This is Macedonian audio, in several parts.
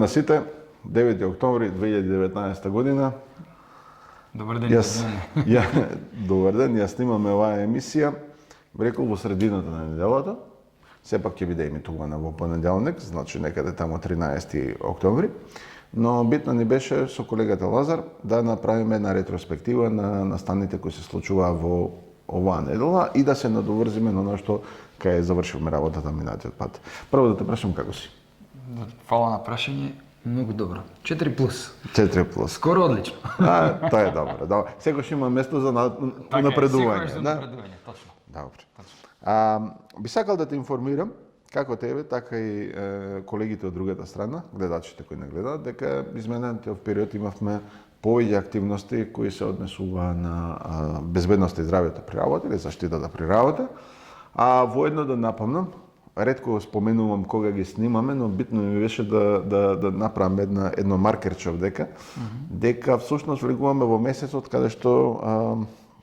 на сите, 9 октомври 2019 година. Добар ден. Добар ден, ја снимаме оваа емисија, рекол во средината на неделата. Сепак ќе биде емитувана во понеделник, значи некаде тамо 13 октомври. Но битно ни беше со колегата Лазар да направиме една ретроспектива на настаните кои се случуваа во оваа недела и да се надоврзиме на оно што кај завршивме работата минатиот пат. Прво да те прашам како си? Фала на прашање. Многу добро. 4+. 4+. Скоро одлично. Тоа е добро. Да. Секојаш има место за напредување. Секојаш за напредување, точно. Добро. Би сакал да те информирам, како тебе, така и колегите од другата страна, гледачите кои не гледаат, дека изминатиот период имавме повеќе активности кои се однесуваа на безбедност и здравјето при работа или заштитата при работа. А воедно да напомнам, ретко споменувам кога ги снимаме, но битно ми беше да направам едно маркерче овдека, дека всушност влегуваме во месецот каде што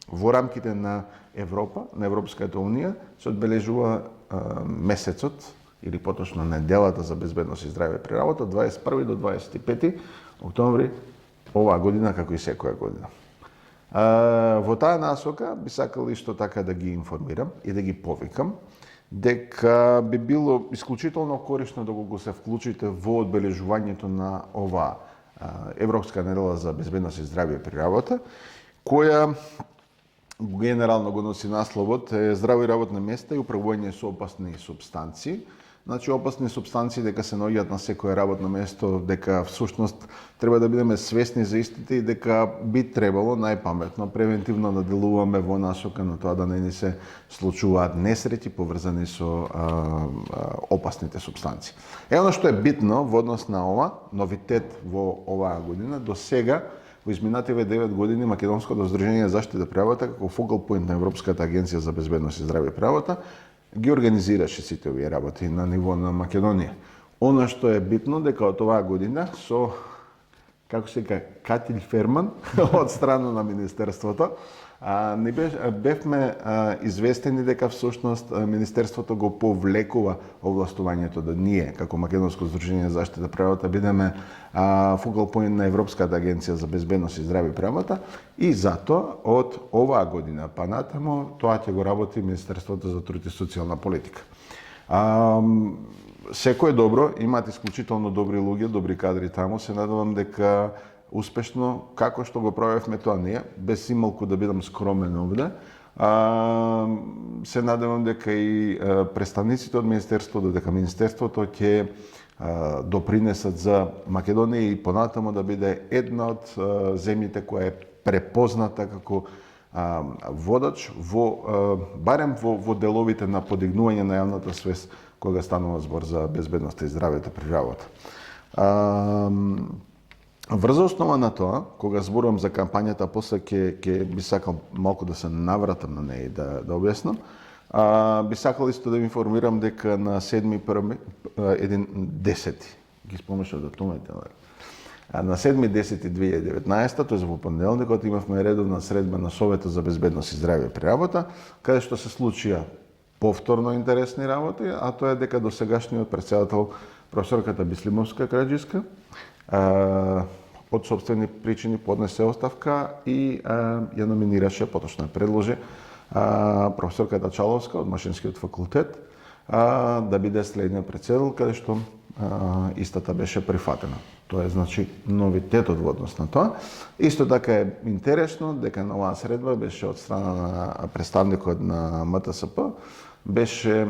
во рамките на Европа, на Европската Унија, се одбележува месецот, или поточно неделата за безбедност и здравје при работа, 21 до 25 октомври оваа година, како и секоја година. Во таа насока би сакал исто така да ги информирам и да ги повикам дека би било исклучително корисно да го се вклучите во одбележувањето на оваа Европска недела за безбедност и здравје при работа, која генерално го носи насловот здрави работни места и управување со опасни супстанции. Значи, опасни супстанции дека се наоѓаат на секое работно место, дека всушност треба да бидеме свесни за истите и дека би требало најпаметно превентивно да делуваме во насока на тоа да не ни се случуваат несреќи поврзани со опасните супстанции. Оно што е битно во однос на ова, новитет во оваа година, до сега во изминативе 9 години Македонското здружение за заштита при работа како фокал поинт на Европската агенција за безбедност и здравје при работа ги организираше сите овие работи на ниво на Македонија. Она што е битно дека од оваа година со, како се вика, катил ферман од страна на Министерството, бевме известени дека всушност Министерството го повлекува овластувањето да ние, како Македонско здружение за заштита при работа, бидеме фокал поинт на Европската агенција за безбедност и здравје при работа и затоа од оваа година па натаму тоа ќе го работи Министерството за труд и социјална политика. Секое добро, имаат исклучително добри луѓе, добри кадри таму, се надевам дека успешно, како што го правевме тоа ние, без ималку да бидам скромен овде, се надевам дека и представниците од Министерството, дека Министерството ќе допринесат за Македонија и понатаму да биде една од земјите која е препозната како водач барем во деловите на подигнување на јавната свест кога станува збор за безбедност и здравјето при работа. Врз основа на тоа, кога зборувам за кампањата, после ќе би сакал малку да се навратам на неја и да објаснам. Би сакал исто да ви информирам дека на 7.10, ги спомнешав да тумете, на 7.10.2019, тоест во понеделникот, имавме редовна средба на Советот за безбедност и здравје при работа, каде што се случија повторно интересни работи, а тоа е дека досегашниот председател професорката Бислимовска Краџиска од собствени причини поднесе оставка и ја номинираше, поточно ја предложи професорката Чаловска од Машинскиот факултет да биде следниот председател, каде што истата беше прифатена. Тоа е значи новитетот во однос на тоа. Исто така е интересно дека на оваа средба беше од страна на представникот на МТСП беше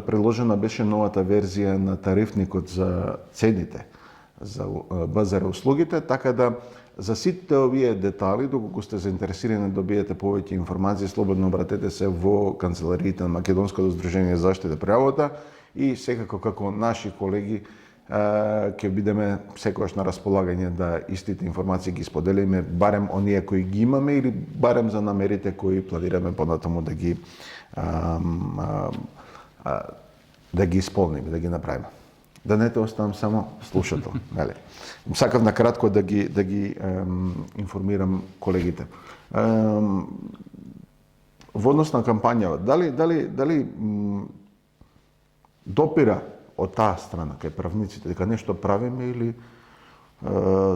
предложена беше новата верзија на тарифникот за цените за базар услугите, така да за сите овие детали, доколку сте заинтересирани да добиете повеќе информации, слободно обратете се во канцелариите на Македонското здружение за заштита при работа и секако како наши колеги ќе бидеме секогаш на располагање да истите информации ги споделиме, барем оние кои ги имаме или барем за намерите кои планираме понатаму да ги исполниме, да ги направиме. Да не те оставам само слушател, нели? Сакав накратко да ги информирам колегите. Во однос на кампањава, дали допира од таа страна, кај правниците, дека нешто правиме или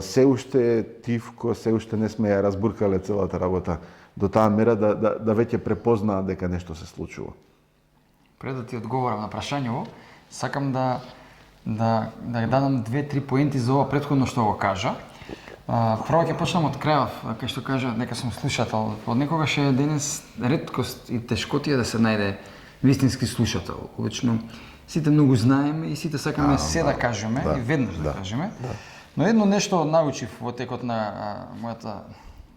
се уште е тивко, се уште не сме ја разбуркале целата работа до таа мера да веќе препознаат дека нешто се случува. Пред да ти одговорам на прашањето, сакам да дадам 2-3 поенти за ова претходно што го кажа. Прво ќе почнам од крајов, кај што кажа дека сум слушател. Од некогаш е денес реткост и тешкотија да се најде вистински слушател. Обично сите многу знаеме и сите сакаме се да кажеме и веднаш да кажеме. Но едно нешто научив во текот на мојата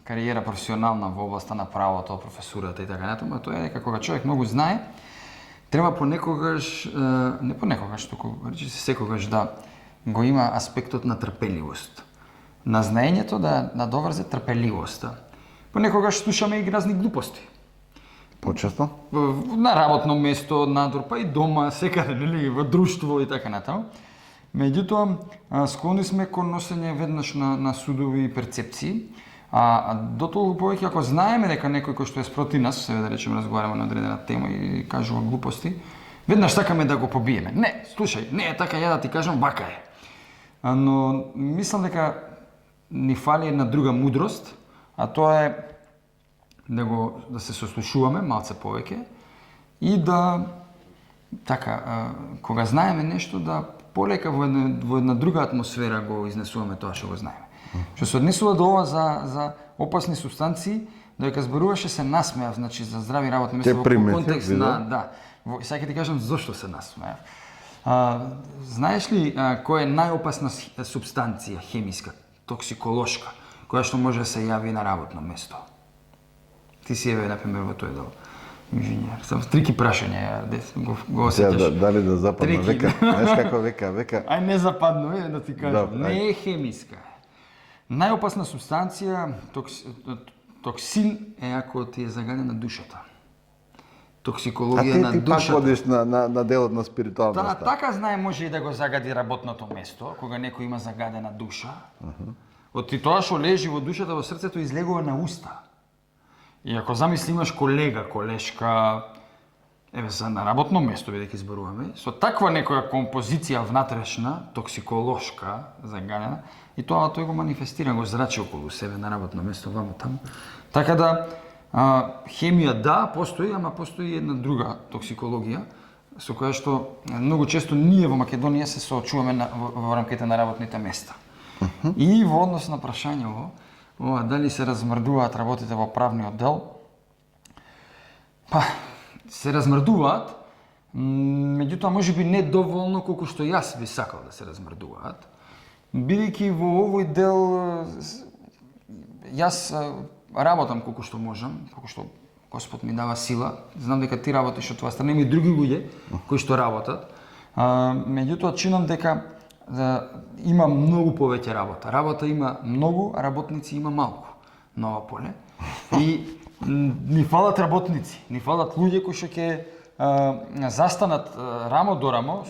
кариера професионална во областа на правото, професурата и така натаму, тоа е дека кога човек многу знае, треба понекогаш, не понекогаш, туку речи се секогаш да го има аспектот на трпеливост. На знаењето да доврзе трпеливоста. Понекогаш слушаме и разни глупости. Почесто? На работно место, надвор, па и дома, секаде, нели, во друштво и така натаму. Меѓутоа, склони сме кон носење веднаш на судови и перцепции, дотолку повеќе ако знаеме дека некој кој што е спроти нас, се да речеме разговараме на одредена тема и кажува глупости, веднаш сакаме да го побиеме. Не, слушај, не е така, ја да ти кажам, вака е. Но мислам дека ни фали една друга мудрост, а тоа е да се сослушуваме малце повеќе и кога знаеме нешто, да полека во една друга атмосфера го изнесуваме тоа што го знаеме. Што се однесува до ова за опасни супстанции, додека зборуваше се насмеав, значи за здрави работни места во контекст на сега ќе ти кажам зошто се насмеав. Знаеш ли која е најопасна супстанција хемиска, токсиколошка, која што може да се јави на работно место? Ти си еве, например, во тој дел инженер. Сам трики прашања го осеќаш. Дали да западна века, знаеш како века. Ај не западно, да ти кажам. Не е хемиска. Најопасна супстанција, токсин е ако ти е загадена душата. Токсикологија на душата. А ти пак одиш на делот на спиритуалноста. Така знае може и да го загади работното место, кога некој има загадена душа. Од тоа што лежи во душата, во срцето излегува на уста. И ако замисли имаш колега, колешка, на работно место, бидејќи зборуваме, со таква некоја композиција внатрешна, токсиколошка, загадена, и тој го манифестира, го зрачи околу себе на работно место, вамо таму. Така да, хемија постои, ама постои една друга токсикологија, со која што многу често ние во Македонија се соочуваме во рамките на работните места. И во однос на прашањето, дали се размрдуваат работите во правниот дел, се размрдуваат, меѓутоа можеби не доволно колку што јас би сакал да се размрдуваат, бидејќи во овој дел јас работам колку што можам, колку што Господ ми дава сила. Знам дека ти работиш од твоја страна, има и други луѓе кои што работат. Меѓутоа чинам дека има многу повеќе работа. Работа има многу, а работници има малку на ова поле. И ни фалат работници, ни фалат луѓе кои што ќе застанат рамо до рамо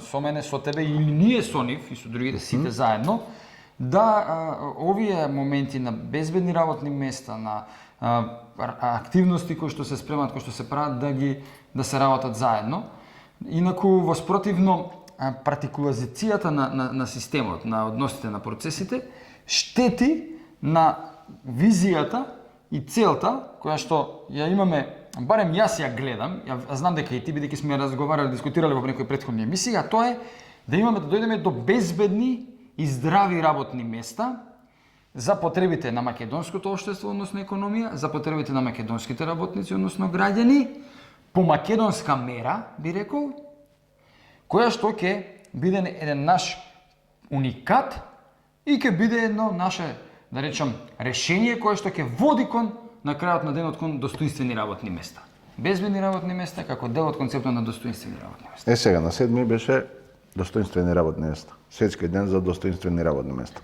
со мене, со тебе или ние со нив и со другите сите заедно, да овие моменти на безбедни работни места, на активности кои што се спремат, кои што се прават да се работат заедно. Инаку воспротивно партикулазацијата на системот, на односите, на процесите, штети на визијата и целта која што ја имаме, барем јас ја гледам, ја знам дека и ти, бидејќи сме разговарали, дискутирали во некои претходни емисии, а тоа е да имаме да дојдеме до безбедни и здрави работни места за потребите на македонското општество, односно економија, за потребите на македонските работници, односно граѓани, по македонска мера, би рекол, која што ќе биде еден наш уникат и ќе биде едно наше, да речам, решение кое што ќе води кон на крајот на денот кон достоинствени работни места. Безбедни работни места како дел од концептот на достоинствени работни места. Сега на 7 беше достоинствени работни места. Светски ден за достоинствени работни места.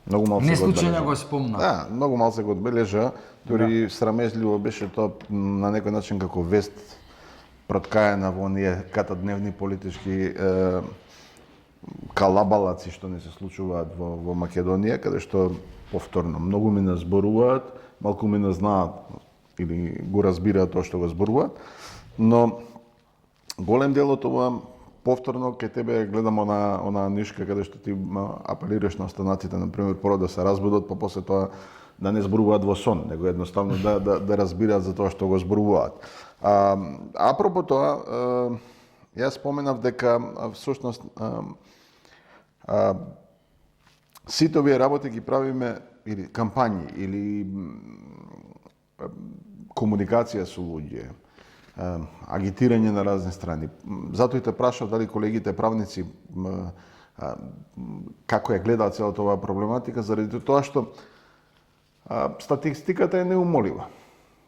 Многу малку не случајно го спомнав. Да, многу малку се го одбележа, дури срамежливо беше тоа на некој начин како вест проткаена во оние катадневни политички калабалаци што не се случуваат во Македонија, каде што повторно многу ми не зборуваат, малку ми не знаат или го разбираат тоа што го зборуваат, но голем дел од ова повторно ке тебе гледам она нишка каде што ти апелираш на останаците, на пример, прво да се разбудат, па после тоа да не зборуваат во сон, него едноставно да разбираат за тоа што го зборуваат. Апропо тоа, јас споменав дека всушност сите овие работи ги правиме или кампањи или комуникација со луѓе, агитирање на разни страни. Затоа и те прашав дали колегите правници како ја гледаат целата оваа проблематика, заради тоа што статистиката е неумолива.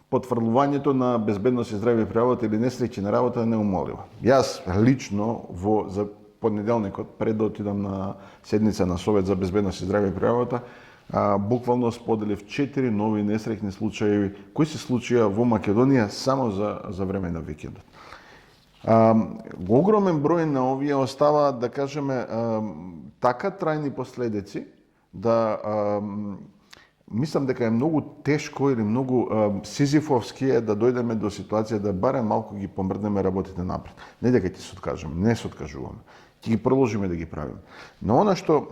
Потврдувањето на безбедност и здравје при работа или несреќи на работа е неумолива. Јас лично за понеделникот, пред да отидам на седница на Совет за безбедност и здравје при работа, буквално споделив 4 нови несреќни случаи кои се случија во Македонија само за време на викендот. Огромен број на овие оставаат, да кажеме, така трајни последици да мислам дека е многу тешко или многу сизифовски да дојдеме до ситуација да барем малку ги помрднеме работите напред. Не дека ќе се откажеме, не се откажуваме. Ќе ги продолжиме да ги правиме. Но она што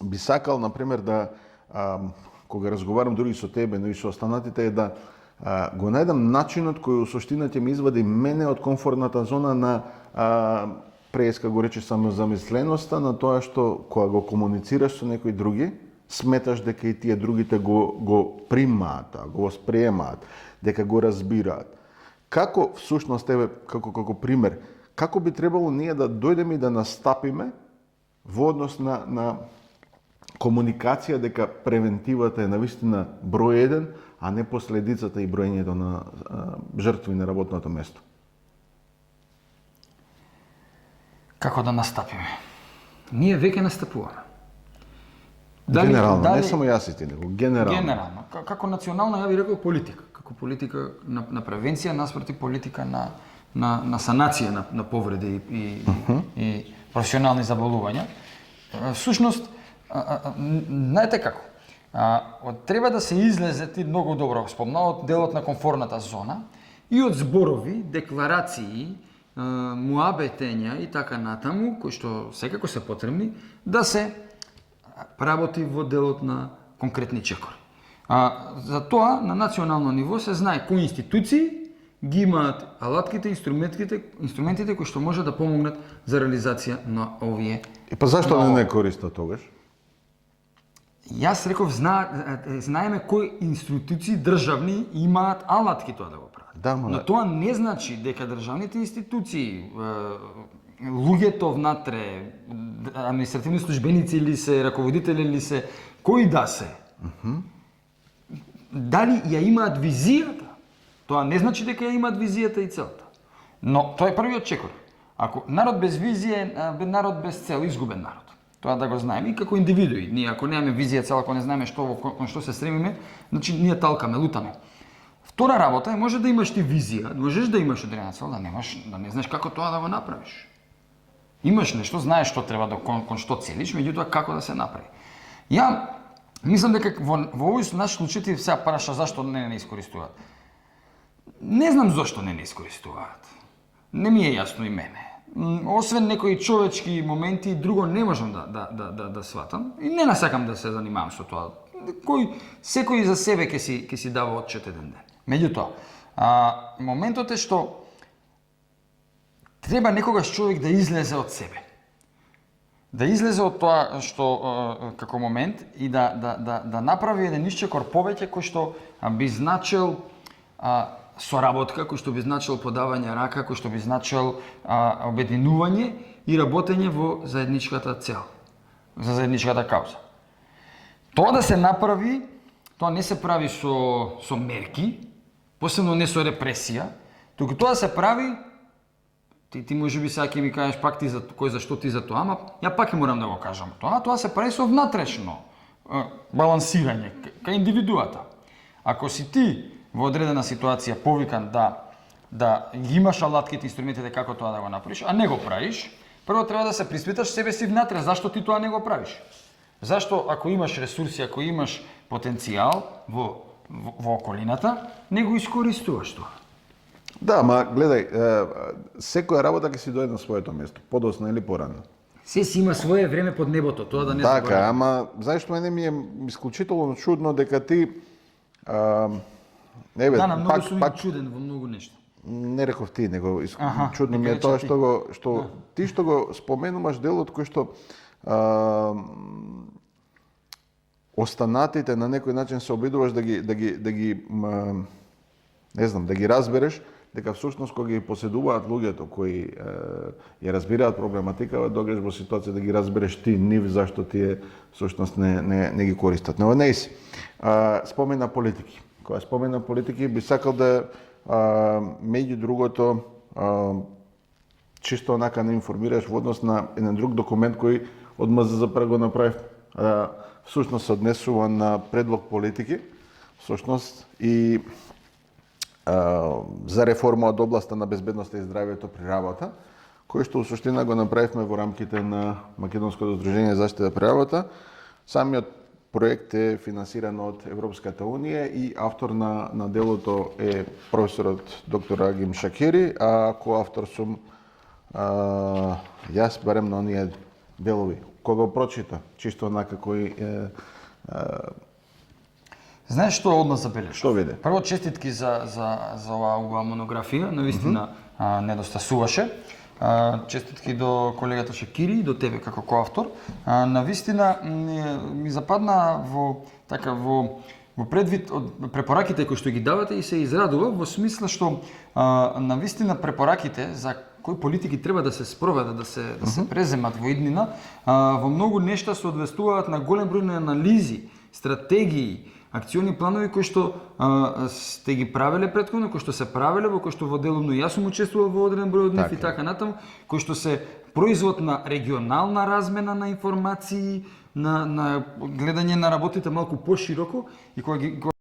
би сакал, например, кога разговарам дури со тебе, но и со останатите, е да го најдам начинот кој во суштина ќе ми извади мене од комфортната зона на преска го рече самозамисленоста, на тоа што кога го комуницираш со некои други, сметаш дека и тие другите го примаат, го восприемаат, дека го разбираат. Како всушност тебе како пример, како би требало ние да дојдеме и да настапиме во однос на комуникација дека превентивата е навистина број 1, а не последицата и броењето на жртви на работното место? Како да настапиме? Ние веќе настапуваме. Генерално, не само јас и ти, него генерално. Генерално, како национална, ја би рекол политика, како политика на превенција наспроти политика на санација на повреди и професионални заболувања. Всушност, знаете како? Треба да се излезе, ти многу добро спомна, од делот на комфортната зона и од зборови, декларации, муабетења и така натаму, кои што секако се потребни, да се работи во делот на конкретни чекори. За тоа на национално ниво се знае кои институции ги имаат алатките, инструментите кои што може да помогнат за реализација на овие. И па зашто не користат тогаш? Јас реков, знаеме кои институции државни имаат алатки тоа да го прават. Да, но тоа не значи дека државните институции, луѓето внатре, административни службеници или се, раководители или се, кои да се, дали ја имаат визијата, тоа не значи дека ја имаат визијата и целта. Но тоа е првиот чекор. Ако народ без визија е народ без цел, изгубен народ. Тоа да го знаеме и како индивидуи. Ние ако немаме визија цел, ако не знаеме кон што се стремиме, значи ние талкаме, лутаме. Втора работа е може да имаш ти визија, можеш да имаш одредена цел, да не знаеш како тоа да го направиш. Имаш нешто, знаеш што треба кон што целиш, меѓутоа како да се направи. Ја мислам дека во овој наш случај ти сега праша зашто не искористуваат. Не знам зошто не искористуваат. Не ми е јасно и мене. Освен некои човечки моменти, друго не можам да сватам и не насакам да се занимавам со тоа. Секој за себе ќе си дава отчет еден ден. Меѓутоа, моментот е што треба некогаш човек да излезе од себе. Да излезе од тоа што како момент и да направи еден исчекор повеќе кој што би значил соработка, кој што би значил подавање рака, кој што би значил обединување и работење во заедничката цел, за заедничката кауза. Тоа да се направи, тоа не се прави со мерки, посебно не со репресија, туку тоа се прави, ти можеби сега ќе ми кажеш пак ти за кој зашто ти за тоа, ама ја пак ќе морам да го кажам тоа се прави со внатрешно балансирање кај индивидуата. Ако си ти во одредена ситуација повикан да ги имаш алатките, инструментите како тоа да го направиш, а не го правиш, прво треба да се приспиташ себе си внатре, зашто ти тоа не го правиш. Зашто ако имаш ресурси, ако имаш потенцијал во околината, не го искористуваш тоа. Да, ма гледај, секоја работа ќе си дојде на своето место, подоцна или порано. Се си има свое време под небото, тоа да не Така, забораваме. ама заšto мене ми е исклучително чудно дека ти не бе, Да, на многу пак, сум пак чуден во многу нешта. не реков ти, него Аха, чудно ми дека е тоа рече ти. што ти што го споменуваш делот кој што останатите на некој начин се обидуваш не знам, да ги разбереш, дека всушност кога ги поседуваат луѓето кои ја разбираат проблематикава, доаѓаш во ситуација да ги разбереш ти нив зашто тие всушност не ги користат. Но не си. Спомена политики. Кога спомена политики би сакал да меѓу другото чисто онака не информираш во однос на еден друг документ кој од МЗЗП го направив. Всушност се однесува на предлог политики, всушност и за реформа од областа на безбедноста и здравјето при работа, кој што во суштина го направивме во рамките на Македонското здружение за заштита при работа. Самиот проект е финансиран од Европската унија и автор на делото е професорот доктор Агим Шакири, а коавтор сум јас барем на оние делови. Кога го прочита, чисто онака кој Знаеш што од нас забележав? Што виде? Прво честитки за оваа убава монографија, навистина недостасуваше. Честитки до колегата Шакири и до тебе како коавтор. Навистина ми западна во предвид од препораките кои што ги давате и се израдува во смисла што навистина препораките за кои политики треба да се спроведат, да се преземат во иднина, во многу нешта се одвестуваат на голем број на анализи, стратегии, акциони планови кои што сте ги правеле претходно, кои што се правеле, во кои што во делумно јас сум учествувал во одреден број од нив и така натаму, кои што се производ на регионална размена на информации, на гледање на работите малку пошироко и кога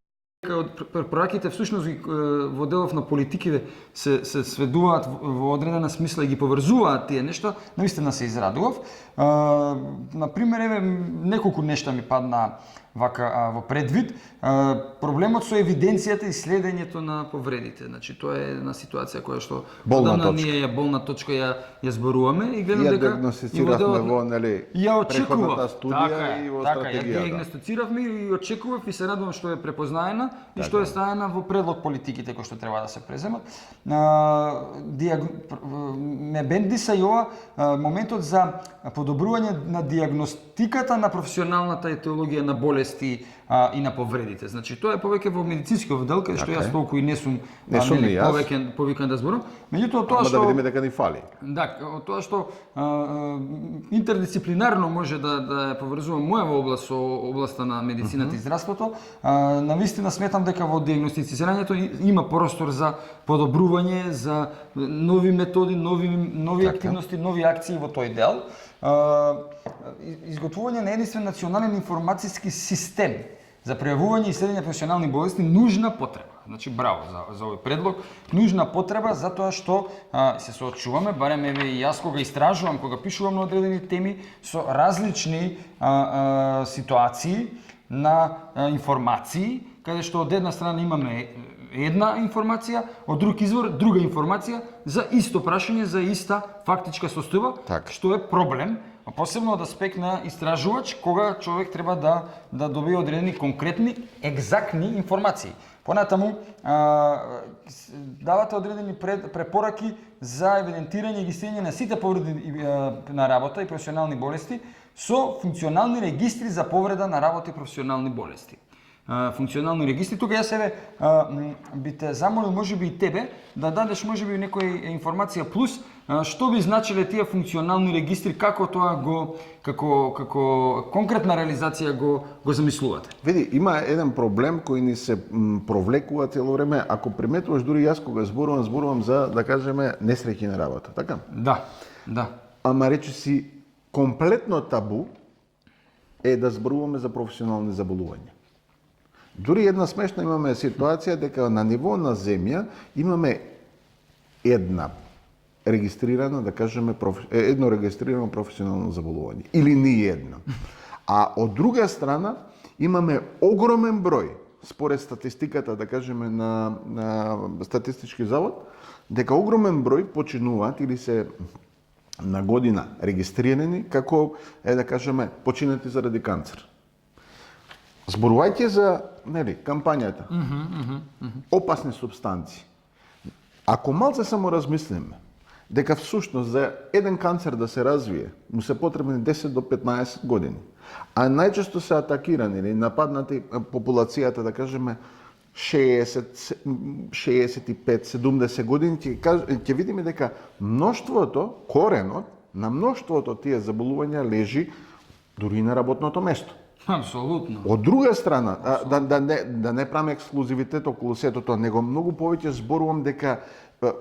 од препораките всушност во делов на политиките се сведуваат во одредена смисла и ги поврзуваат тие нешта, навистина се израдував. На пример, еве неколку нешта ми падна вака во предвид. Проблемот со евиденцијата и следењето на повредите. Значи тоа е една ситуација која што ние болна точка ја зборуваме и гледам дека диагностициравме во нели преходната студија и во стратегијата. Ја диагностициравме и очекував и се радувам што е препознаена и што е ставена во предлог политиките кои што треба да се преземат. Ме бендиса и ова моментот за подобрување на диагностиката на професионалната етиологија на болести и на повредите. Значи тоа е повеќе во медицинскиот дел каде што јас толку и не сум повикан да зборам. Меѓутоа тоа што да видиме дека ни фали. Да, тоа што интердисциплинарно може да поврзува мојава област со областа на медицината и здравството, навистина сметам дека во диагностицирањето има простор за подобрување, за нови методи, нови активности, нови акции во тој дел. Изготвување на единствен национален информацијски систем за пријавување и следење професионални болести нужна потреба. Значи браво за овој предлог, нужна потреба затоа што се соочуваме, барем еве и јас кога истражувам, кога пишувам на одредени теми со различни ситуации на информации, каде што од една страна имаме една информација, од друг извор друга информација за исто прашање, за иста фактичка состојба, што е проблем, посебно од аспект на истражувач, кога човек треба да добие одредени конкретни, екзактни информации. Понатаму давате одредени препораки за евидентирање и регистрирање на сите повреди на работа и професионални болести со функционални регистри за повреда на работа и професионални болести. Функционални регистри. Тука јас еве би те замолил можеби и тебе да дадеш можеби некоја информација плюс што би значиле тие функционални регистри, како тоа како конкретна реализација го замислувате? Види, има еден проблем кој ни се провлекува цело време. Ако приметуваш, дури јас кога зборувам за, да кажеме, несреќи на работа, така? Да. Ама речи си, комплетно табу е да зборуваме за професионални заболувања. Дури една смешна имаме ситуација дека на ниво на земја имаме една регистрирана, да кажеме, едно регистрирано професионално заболување. Или ни едно. А од друга страна имаме огромен број според статистиката, да кажеме, на статистички завод, дека огромен број починуваат или се на година регистрирани како, да кажеме, починати заради канцер. Зборувајќи за, кампањата, опасни субстанции, ако малце само размислиме, дека всушност за еден канцер да се развие, му се потребни 10 до 15 години, а најчесто се атакирани или нападнати популацијата, да кажеме, 60, 65, 70 години, ќе видиме дека мноштвото, коренот на мноштвото тие заболувања лежи дури и на работното место. Апсолутно. Од друга страна, да не правиме ексклузивитет околу сето тоа, него многу повеќе зборувам дека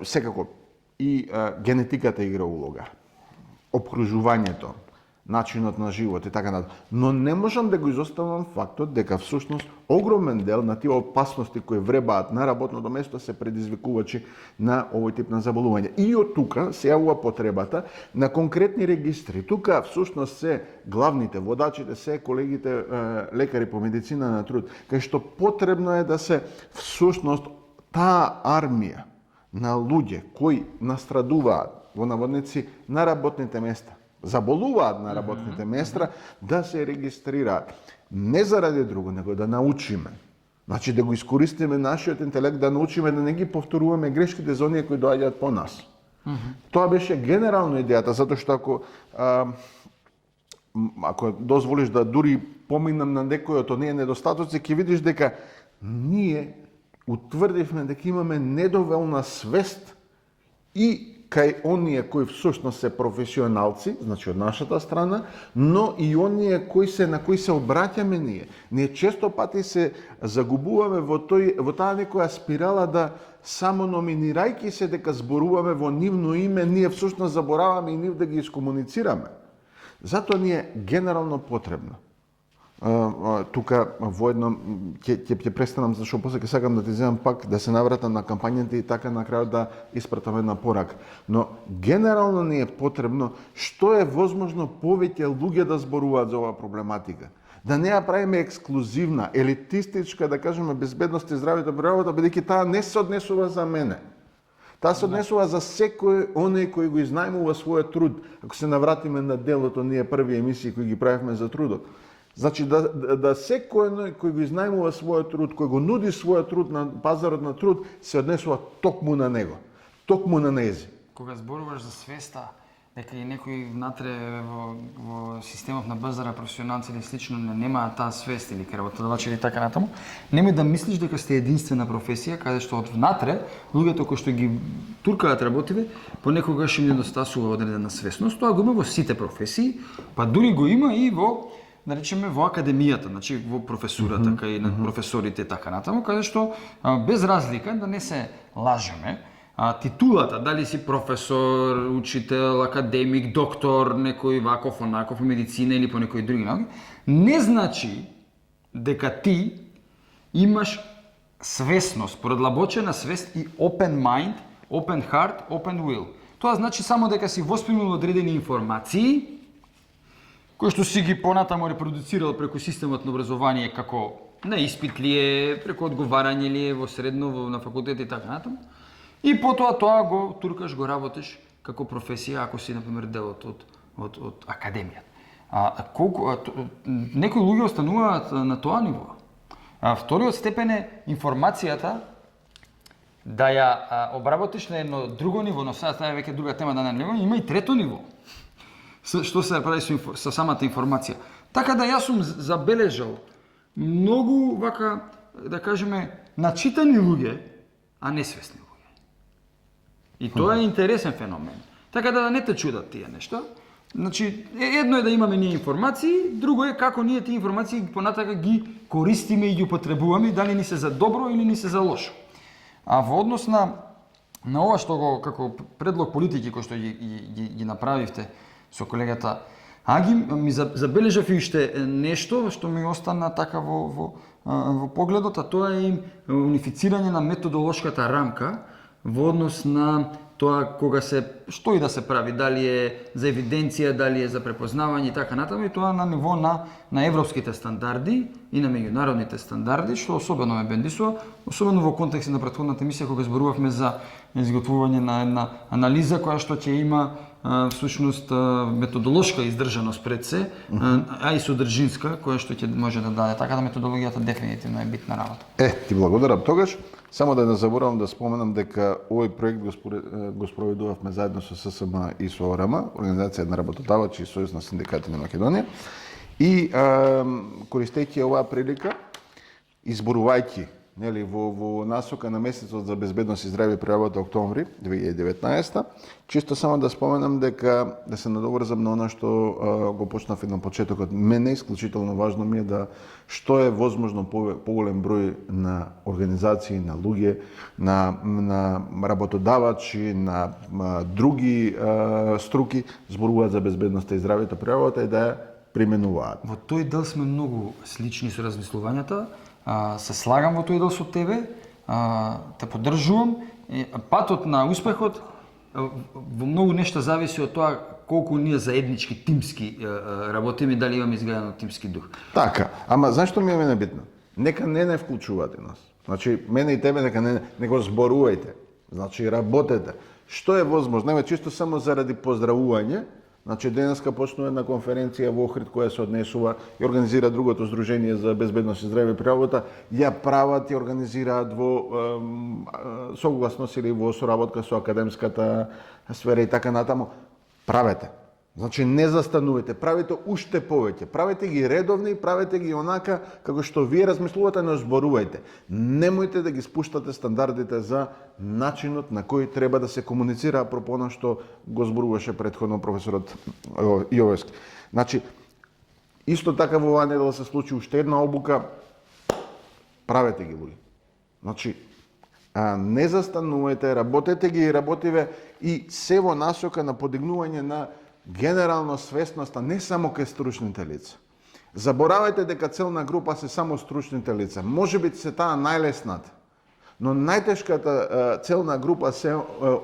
секако и генетиката игра улога, обкружувањето, начинот на живот и така натаму. Но не можам да го изоставам фактот дека всушност огромен дел на тие опасности кои вребаат на работното место се предизвикувачи на овој тип на заболување. И од тука се јавува потребата на конкретни регистри. Тука всушност се главните водачите, се колегите лекари по медицина на труд, кај што потребно е да се всушност таа армија на луѓе кои настрадуваат во наводници на работните места, заболуваат на работните места, да се регистрираат. Не заради друго, него да научиме. Значи да го искористиме нашиот интелект, да научиме да не ги повторуваме грешките за оние кои доаѓаат по нас. Тоа беше генерално идејата, затоа што ако дозволиш да дури поминам на некој од оние недостатоци, ќе видиш дека ние утврдивме дека имаме недоволна свест и кај оние кои всушност се професионалци, значи од нашата страна, но и оние на кои се обраќаме ние. Ние често пати се загубуваме во таа некоја спирала да само номинирајќи се дека зборуваме во нивно име, ние всушност забораваме и нив да ги искомуницираме. Затоа ни е генерално потребно. Тука воедно ќе престанам, зашто после ќе сакам да ти земам пак да се навратам на кампањата и така на крајот да испратам една порака. Но генерално ни е потребно што е возможно повеќе луѓе да зборуваат за оваа проблематика. Да не ја правиме ексклузивна, елитистичка, да кажеме, безбедност и здравјето при работа, бидејќи таа не се однесува за мене. Таа се однесува за секој оној кој го изнајмува својот труд. Ако се навратиме на делото, ние први емисии кои ги правевме за трудот. Значи да секој оној кој го изнајмува својот труд, кој го нуди својот труд на пазарот на труд, се однесува токму на него, токму на нези. Кога зборуваш за свеста, дека и некои внатре во системот на базара професионалци или слично немаат таа свест или работодавачи или така натаму, немој да мислиш дека сте единствена професија каде што од внатре луѓето кои што ги туркаат работиве понекогаш им недостасува одредена свесност. Тоа го има во сите професии, па дури го има и во, да речеме, во академијата, значи во професурата, кај на професорите така натаму, каде што без разлика да не се лажеме, титулата, дали си професор, учител, академик, доктор, некој ваков, онаков, медицина или по некои други науки, не значи дека ти имаш свесност, продлабочена свест и open mind, open heart, open will. Тоа значи само дека си воспримил одредени информации, кои што си ги понатамо репродуцирал преку системот на образование, како на испит ли е, преку одговарање ли е во средно, на факултет и така натаму. И потоа тоа го туркаш, го работиш како професија, ако си, например, дел од академијата. Некои луѓе остануваат на тоа ниво. Вториот степен е информацијата да ја обработиш на едно друго ниво, но сега таа е веќе друга тема да не влегуваме, има и трето ниво. Што се прави со самата информација. Така да јас сум забележал многу вака, да кажеме, начитани луѓе, а несвесни луѓе. И тоа е интересен феномен. Така да не те чудат тие нешта. Значи, едно е да имаме ние информации, друго е како ние тие информации понатака ги користиме и ги употребуваме, дали ни се за добро или ни се за лошо. А во однос на ова што го како предлог политики кој што ги направивте со колегата Аги, ми забележав и уште нешто што ми остана така во погледот, а тоа е унифицирање на методолошката рамка во однос на тоа кога се што и да се прави, дали е за евиденција, дали е за препознавање и така натаму, и тоа на ниво на европските стандарди и на меѓународните стандарди, што особено ме бендисува, особено во контекст на претходната емисија кога зборувавме за изготвување на една анализа која што ќе има всушност методолошка издржаност пред се, а и содржинска која што ќе може да даде. Така да методологијата дефинитивно е битна работа. Ти благодарам тогаш. Само да не заборавам да споменам дека овој проект го спроведувавме заедно со ССМ и со ОРМ, Организација на работодавачи и Сојуз на синдикати на Македонија. И користејќи оваа прилика, изборувајќи во насока на месецот за безбедност и здравје при работа октомври 2019, чисто само да споменам дека да се надоврзам на она што го почнав и на почетокот. Мене исклучително важно ми е да што е возможно поголем број на организации, на луѓе, на работодавачи, на други струки зборуваат за безбедноста и здравјето при работа и да ја применуваат. Во тој дел сме многу слични со размислувањата. Се слагам во тој дел со тебе, те поддржувам. Патот на успехот во многу нешта зависи од тоа колку ние заеднички тимски работиме, дали имаме изграден тимски дух. Така, ама знаеш што ми е мене битно? Нека не вклучувате нас. Значи, мене и тебе нека не го зборувајте. Значи, работете. Што е возможно? Нема чисто само заради поздравување. Значи, денеска почнува една конференција во Охрид која се однесува и организира другото Сдружение за безбедност и здравје при работа. Ја прават и организираат во согласност или во соработка со академската сфера и така натаму. Правете. Значи, не застанувате, правите уште повеќе. Правете ги редовни, правете ги онака како што вие размислувате, но зборувајте. Немојте да ги спуштате стандардите за начинот на кој треба да се комуницира, апропо она што го зборуваше претходно професорот Јовевски. Значи, исто така во оваа недела се случи уште една обука. Правете ги, луѓе. Значи, не застанувате, работете ги и работиве и се во насока на подигнување на генерално свесноста не само кај стручните лица. Заборавајте дека целна група се само стручните лица. Можеби се таа најлесната, но најтешката целна група се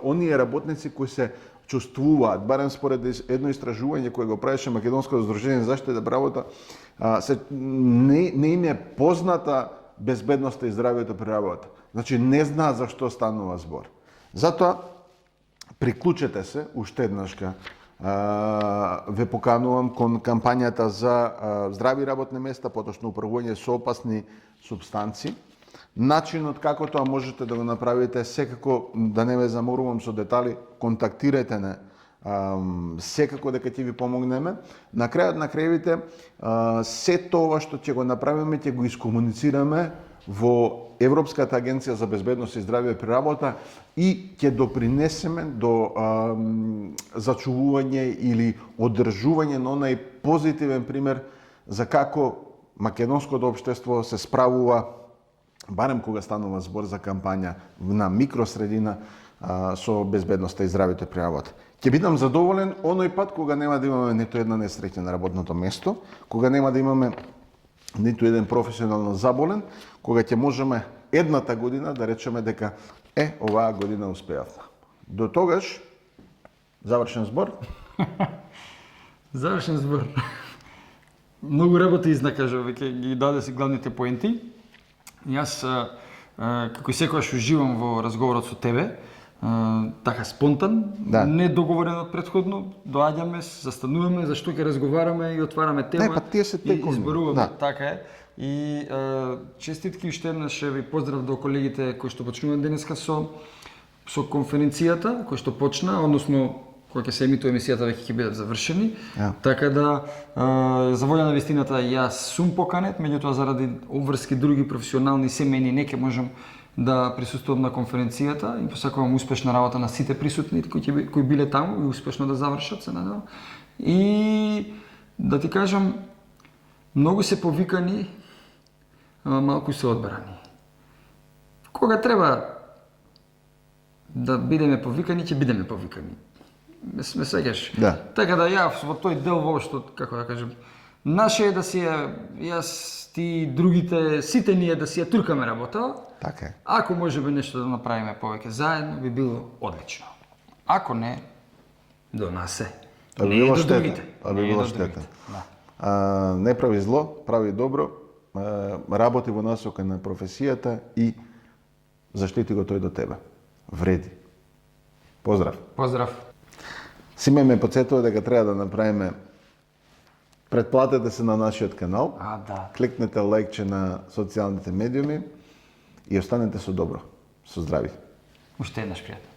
оние работници кои се чувствуваат, барем според едно истражување кое го правеше Македонското здружение за заштита на работа, не им е позната безбедноста и здравјето при работа. Значи не знаат за што станува збор. Затоа приклучете се уште еднашка. Ве поканувам кон кампањата за здрави работни места, поточно управување со опасни супстанци. Начинот како тоа можете да го направите, секако да не ве заморувам со детали, контактирајте не, секако дека ќе ви помогнеме. На крајот на крајвите, се тоа што ќе го направиме, ќе го искомуницираме во Европската агенција за безбедност и здравје при работа и ќе допринесеме до зачувување или одржување на онај позитивен пример за како македонското општество се справува, барем кога станува збор за кампања на микросредина со безбедноста и здравјето при работа. Ќе бидам задоволен оној пат кога нема да имаме ниту една несреќа на работното место, кога нема да имаме ниту еден професионално заболен, кога ќе можеме едната година да речеме дека оваа година успеавме. До тогаш, завршен збор. Завршен збор. Многу работа изнакажа, веќе ги даде си главните поенти. Јас, како и секогаш уживам во разговорот со тебе, така спонтан, не договорено предходно, доаѓаме, застануваме, зашто ќе разговараме и отвараме тема и изборуваме, така е. И честитки уште еднаш ви поздрав до колегите кои што почнуваат денеска со конференцијата, кој што почна, односно кога ќе се емитува емисијата веќе ќе бидат завршени. Така да за волја на вистината јас сум поканет, меѓутоа заради обврски други професионални семејни не ќе можам да присуствувам на конференцијата и посакувам успешна работа на сите присутни кои биле таму и успешно да завршат, се надевам. И да ти кажам, многу се повикани, малку се одбрани. Кога треба да бидеме повикани, ќе бидеме повикани. Ме сеќаш? Да. Така да ја во тој дел воопшто, како да кажем, наше е да си јас, ти, другите, сите ние да си ја туркаме работа. Така е. Ако можеме нешто да направиме повеќе заедно, би било одлично. Ако не, До нас е. Би Не било до штета. другите. Би Не било до штета. другите. Да. Не прави зло, прави добро, работи во насока на професијата и заштити го тој до тебе. Вреди. Поздрав. Поздрав. Симе ме подсетува дека треба да направиме. Претплатете се на нашиот канал, Да. кликнете лајкче на социјалните медиуми и останете со добро, со здрави. Уште еднаш, пријател.